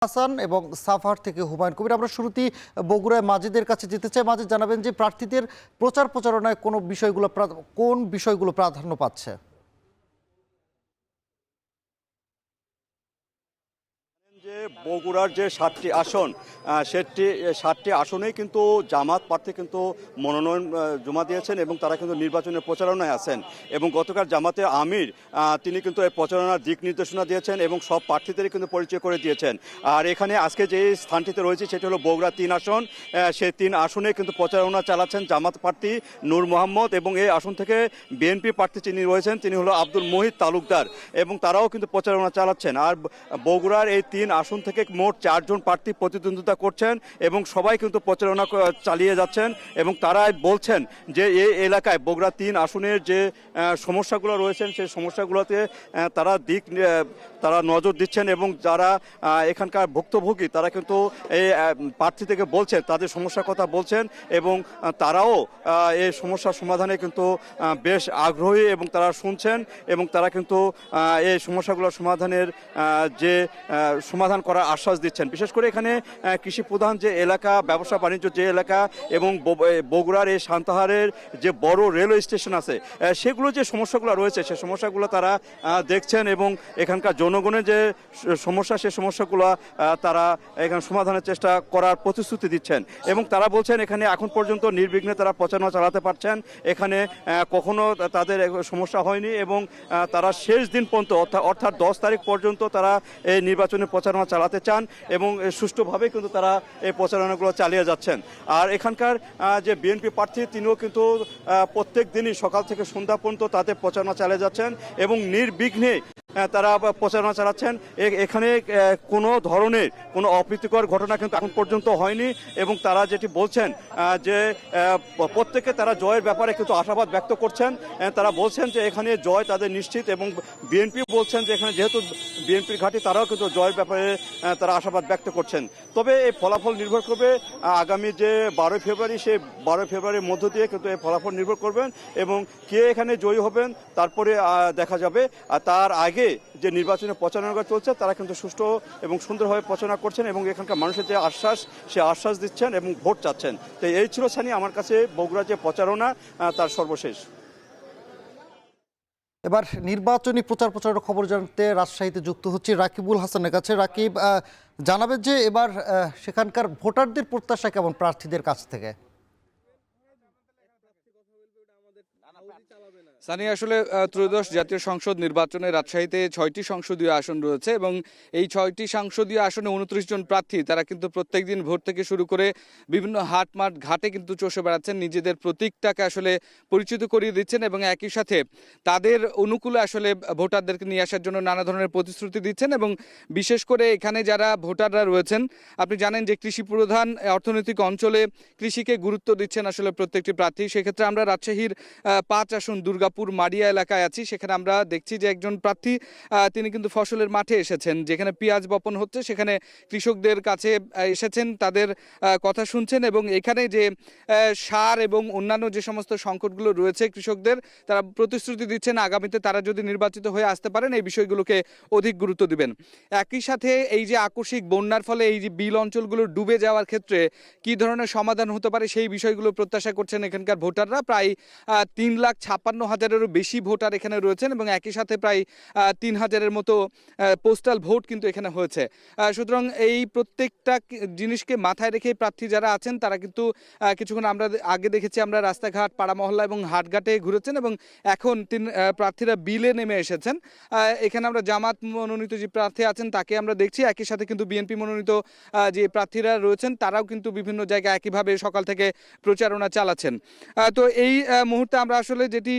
হাসান এবং সাভার থেকে হুমায়ুন কবির। আমরা শুরুতেই বগুড়ায় মাজেদের কাছে যেতে চাই। মাজেদ, জানাবেন যে প্রার্থীদের প্রচারণায় কোন বিষয়গুলো প্রাধান্য পাচ্ছে? যে বগুড়ার যে ৭টি আসন, সাতটি আসনেই কিন্তু জামাত প্রার্থী কিন্তু মনোনয়ন জমা দিয়েছেন এবং তারা কিন্তু নির্বাচনের প্রচারণায় আছেন। এবং গতকাল জামাতের আমির তিনি কিন্তু এই প্রচারণার দিক নির্দেশনা দিয়েছেন এবং সব প্রার্থীদেরই কিন্তু পরিচয় করে দিয়েছেন। আর এখানে আজকে যে স্থানটিতে রয়েছে সেটি হলো বগুড়া ৩ আসন। সেই ৩ আসনে কিন্তু প্রচারণা চালাচ্ছেন জামাত প্রার্থী নূর মোহাম্মদ এবং এই আসন থেকে বিএনপি প্রার্থী যিনি রয়েছেন তিনি হলো আব্দুল মুহিত তালুকদার এবং তারাও কিন্তু প্রচারণা চালাচ্ছেন। আর বগুড়ার এই ৩ আসন থেকে মোট ৪ জন প্রার্থী প্রতিদ্বন্দ্বিতা করছেন এবং সবাই কিন্তু প্রচারণা চালিয়ে যাচ্ছেন এবং তারাই বলছেন যে এই এলাকায় বগুড়া ৩ আসনের যে সমস্যাগুলো রয়েছেন সেই সমস্যাগুলোতে তারা নজর দিচ্ছেন এবং যারা এখানকার ভুক্তভোগী তারা কিন্তু এই প্রার্থী থেকে বলছেন, তাদের সমস্যার কথা বলছেন এবং তারাও এই সমস্যার সমাধানে কিন্তু বেশ আগ্রহী এবং তারা শুনছেন এবং তারা কিন্তু এই সমস্যাগুলো সমাধানের যে সমাধান করার আশ্বাস দিচ্ছেন। বিশেষ করে এখানে কৃষি প্রধান যে এলাকা, ব্যবসা বাণিজ্য যে এলাকা এবং বগুড়ার এই সান্তাহারের যে বড় রেলওয়ে স্টেশন আছে সেগুলো যে সমস্যাগুলো রয়েছে সেই সমস্যাগুলো তারা দেখছেন এবং এখানকার জনগণের যে সমস্যা সেই সমস্যাগুলো তারা এখানে সমাধানের চেষ্টা করার প্রতিশ্রুতি দিচ্ছেন এবং তারা বলছেন এখানে এখন পর্যন্ত নির্বিঘ্নে তারা প্রচারণা চালাতে পারছেন, এখানে কখনো তাদের সমস্যা হয়নি এবং তারা শেষ দিন পর্যন্ত অর্থাৎ 10 তারিখ পর্যন্ত তারা এই নির্বাচনী প্রচারণা চালাতে চান এবং সুষ্ঠুভাবে কিন্তু তারা এই প্রচারণাগুলো চালিয়ে যাচ্ছেন। আর এখানকার যে বিএনপি প্রার্থী তিনিও কিন্তু প্রত্যেক দিনই সকাল থেকে সন্ধ্যা পর্যন্ত তাদের প্রচারণা চালিয়ে যাচ্ছেন এবং নির্বিঘ্নে তারা প্রচারণা চালাচ্ছেন। এখানে কোনো ধরনের কোনো অপ্রীতিকর ঘটনা কিন্তু এখন পর্যন্ত হয়নি এবং তারা যেটি বলছেন যে প্রত্যেকে তারা জয়ের ব্যাপারে কিন্তু আশাবাদ ব্যক্ত করছেন। তারা বলছেন যে এখানে জয় তাদের নিশ্চিত এবং বিএনপি বলছেন যে এখানে যেহেতু বিএনপির ঘাঁটি তারাও কিন্তু জয়ের ব্যাপারে তারা আশাবাদ ব্যক্ত করছেন। তবে এই ফলাফল নির্ভর করবে আগামী যে 12 ফেব্রুয়ারি, সেই 12 ফেব্রুয়ারির মধ্য দিয়ে কিন্তু এই ফলাফল নির্ভর করবেন এবং কে এখানে জয়ী হবেন তারপরে দেখা যাবে। আর তার আগে যে নির্বাচনের প্রচারণা চলছে তারা কিন্তু সুষ্ঠু এবং সুন্দরভাবে প্রচারণা করছেন এবং এখানকার মানুষের যে আশ্বাস সে আশ্বাস দিচ্ছেন এবং ভোট চাচ্ছেন। তো এই ছিল সানি আমার কাছে বগুড়া যে প্রচারণা তার সর্বশেষ। এবার নির্বাচনী প্রচারণার খবর জানতে রাজশাহীতে যুক্ত হচ্ছি রাকিবুল হাসানের কাছে। রাকিব, জানাবেন যে এবার সেখানকার ভোটারদের প্রত্যাশা কেমন প্রার্থীদের কাছ থেকে? সানি, আসলে ত্রয়োদশ জাতীয় সংসদ নির্বাচনে রাজশাহীতে 6টি সংসদীয় আসন রয়েছে এবং এই 6টি সংসদীয় আসনে 29 জন প্রার্থী তারা কিন্তু প্রত্যেকদিন ভোট থেকে শুরু করে বিভিন্ন হাট মাঠ ঘাটে কিন্তু চষে বেড়াচ্ছেন, নিজেদের প্রতীকটাকে আসলে পরিচিত করিয়ে দিচ্ছেন এবং একই সাথে তাদের অনুকূলে আসলে ভোটারদেরকে নিয়ে আসার জন্য নানা ধরনের প্রতিশ্রুতি দিচ্ছেন। এবং বিশেষ করে এখানে যারা ভোটাররা রয়েছেন, আপনি জানেন যে কৃষি প্রধান অর্থনৈতিক অঞ্চলে কৃষিকে গুরুত্ব দিচ্ছেন আসলে প্রত্যেকটি প্রার্থী। সেক্ষেত্রে আমরা রাজশাহীর 5 আসন দুর্গাপুর মাড়িয়া এলাকায় আছি, সেখানে আমরা দেখছি যে একজন প্রার্থী তিনি কিন্তু ফসলের মাঠে এসেছেন, যেখানে পেঁয়াজ বপন হচ্ছে সেখানে কৃষকদের কাছে এসেছেন, তাদের কথা শুনছেন এবং এখানে যে সার এবং অন্যান্য যে সমস্ত সংকটগুলো রয়েছে কৃষকদের, তারা প্রতিশ্রুতি দিচ্ছেন আগামীতে তারা যদি নির্বাচিত হয়ে আসতে পারেন এই বিষয়গুলোকে অধিক গুরুত্ব দিবেন। একই সাথে এই যে আকস্মিক বন্যার ফলে এই যে বিল অঞ্চলগুলো ডুবে যাওয়ার ক্ষেত্রে কি ধরনের সমাধান হতে পারে সেই বিষয়গুলো প্রত্যাশা করছেন এখানকার ভোটাররা। প্রায় 3,56,000-এরও বেশি ভোটার এখানে রয়েছেন এবং একই সাথে প্রায় 3,000-এর মতো পোস্টাল ভোট কিন্তু এখানে হয়েছে। সুতরাং এই প্রত্যেকটা জিনিসকে মাথায় রেখে প্রার্থী যারা আছেন তারা কিন্তু কিছুক্ষণ আমরা আগে দেখেছি আমরা রাস্তাঘাট, পাড়া মহল্লা এবং হাটঘাটে ঘুরেছেন এবং এখন প্রার্থীরা বিলে নেমে এসেছেন। এখানে আমরা জামাত মনোনীত যে প্রার্থী আছেন তাকে আমরা দেখছি, একই সাথে কিন্তু বিএনপি মনোনীত যে প্রার্থীরা রয়েছেন তারাও কিন্তু বিভিন্ন জায়গায় একইভাবে সকাল থেকে প্রচারণা চালাচ্ছেন। তো এই মুহূর্তে আমরা আসলে যেটি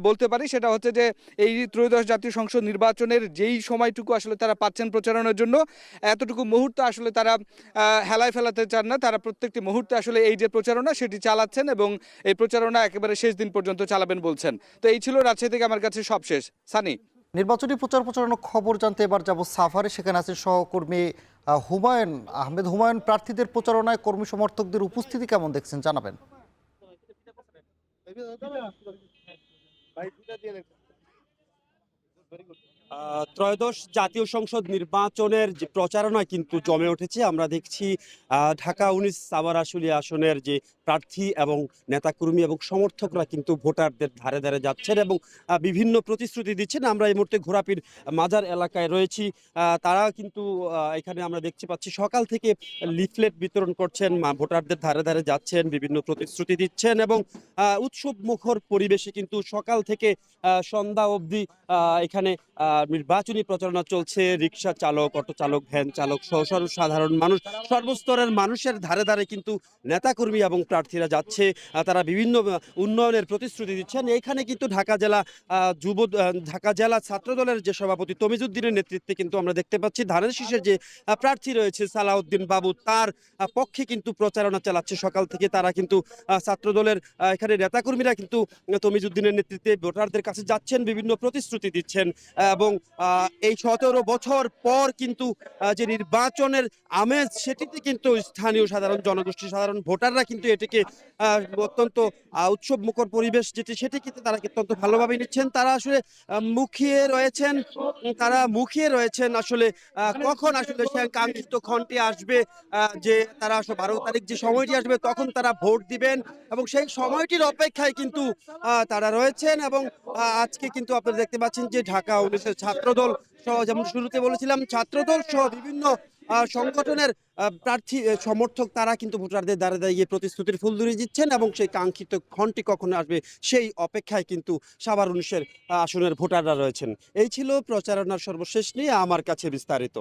বলতে পারি সেটা হচ্ছে যে এই ত্রয়োদশ জাতীয় সংসদ নির্বাচনের যেই সময়টুকু আসলে তারা পাচ্ছেন প্রচারণার জন্য, এতটুকু মুহূর্ত আসলে তারা হেলায় ফেলাতে চান না। তারা প্রত্যেকটি মুহূর্তে আসলে এই যে প্রচারণা সেটি চালাচ্ছেন এবং এই প্রচারণা একেবারে শেষ দিন পর্যন্ত চালাবেন বলছেন। তো এই ছিল রাজশাহী থেকে আমার কাছে সবশেষ। সানি, নির্বাচনী প্রচারণার খবর জানতে এবার যাব সাভারে। সেখানে আছে সহকর্মী হুমায়ুন আহমেদ। হুমায়ুন, প্রার্থীদের প্রচারণায় কর্মী সমর্থকদের উপস্থিতি কেমন দেখছেন, জানাবেন। ভাই দুটা দিয়ে ত্রয়োদশ জাতীয় সংসদ নির্বাচনের যে প্রচারণা কিন্তু জমে উঠেছে। আমরা দেখছি ঢাকা ১৯ সাভার আশুলিয়া আসনের যে প্রার্থী এবং নেতাকর্মী এবং সমর্থকরা কিন্তু ভোটারদের ধারে ধারে যাচ্ছেন এবং বিভিন্ন প্রতিশ্রুতি দিচ্ছেন। আমরা এই মুহূর্তে ঘোরাপির মাজার এলাকায় রয়েছি। তারা কিন্তু এখানে আমরা দেখতে পাচ্ছি সকাল থেকে লিফলেট বিতরণ করছেন, ভোটারদের ধারে ধারে যাচ্ছেন, বিভিন্ন প্রতিশ্রুতি দিচ্ছেন এবং উৎসব মুখর পরিবেশে কিন্তু সকাল থেকে সন্ধ্যা অবধি এখানে নির্বাচনী প্রচারণা চলছে। রিকশা চালক, অটো চালক, ভ্যান চালক সহ সাধারণ মানুষ, সর্বস্তরের মানুষের ধারে ধারে কিন্তু নেতাকর্মী এবং প্রার্থীরা যাচ্ছে। তারা বিভিন্ন উন্নয়নের প্রতিশ্রুতি দিচ্ছেন। এখানে কিন্তু ঢাকা জেলা ছাত্রদলের যে সভাপতি তমিজউদ্দিনের নেতৃত্বে কিন্তু আমরা দেখতে পাচ্ছি ধানের শীষের যে প্রার্থী রয়েছে সালাউদ্দিন বাবু, তার পক্ষে কিন্তু প্রচারণা চালাচ্ছে সকাল থেকে। তারা কিন্তু ছাত্রদলের এখানে নেতাকর্মীরা কিন্তু তমিজউদ্দিনের নেতৃত্বে ভোটারদের কাছে যাচ্ছেন, বিভিন্ন প্রতিশ্রুতি দিচ্ছেন এবং এই ১৭ বছর পর কিন্তু যে নির্বাচনের আমেজ, সেটিতে কিন্তু স্থানীয় সাধারণ জনগোষ্ঠী, সাধারণ ভোটাররা কিন্তু এটিকে অত্যন্ত উৎসব মুখর পরিবেশ সেটি কিন্তু তারা অত্যন্ত ভালোভাবে নিচ্ছেন। তারা আসলে মুখিয়ে রয়েছেন আসলে কখন আসলে সে কাঙ্ক্ষিত ক্ষণটি আসবে, যে তারা ১২ তারিখ যে সময়টি আসবে তখন তারা ভোট দিবেন এবং সেই সময়টির অপেক্ষায় কিন্তু তারা রয়েছেন। এবং আজকে কিন্তু আপনারা দেখতে পাচ্ছেন যে ঢাকা ১৯ ছাত্রদল সহ, যেমন শুরুতে বলেছিলাম, ছাত্রদল সহ বিভিন্ন সংগঠনের প্রার্থী সমর্থক তারা কিন্তু ভোটারদের দ্বারা দাঁড়িয়ে প্রতিশ্রুতির ফুলঝুরি দিচ্ছেন এবং সেই কাঙ্ক্ষিত ক্ষণটি কখন আসবে সেই অপেক্ষায় কিন্তু সাভার ১৯ আসনের ভোটাররা রয়েছেন। এই ছিল প্রচারণার সর্বশেষ নিয়ে আমার কাছে বিস্তারিত।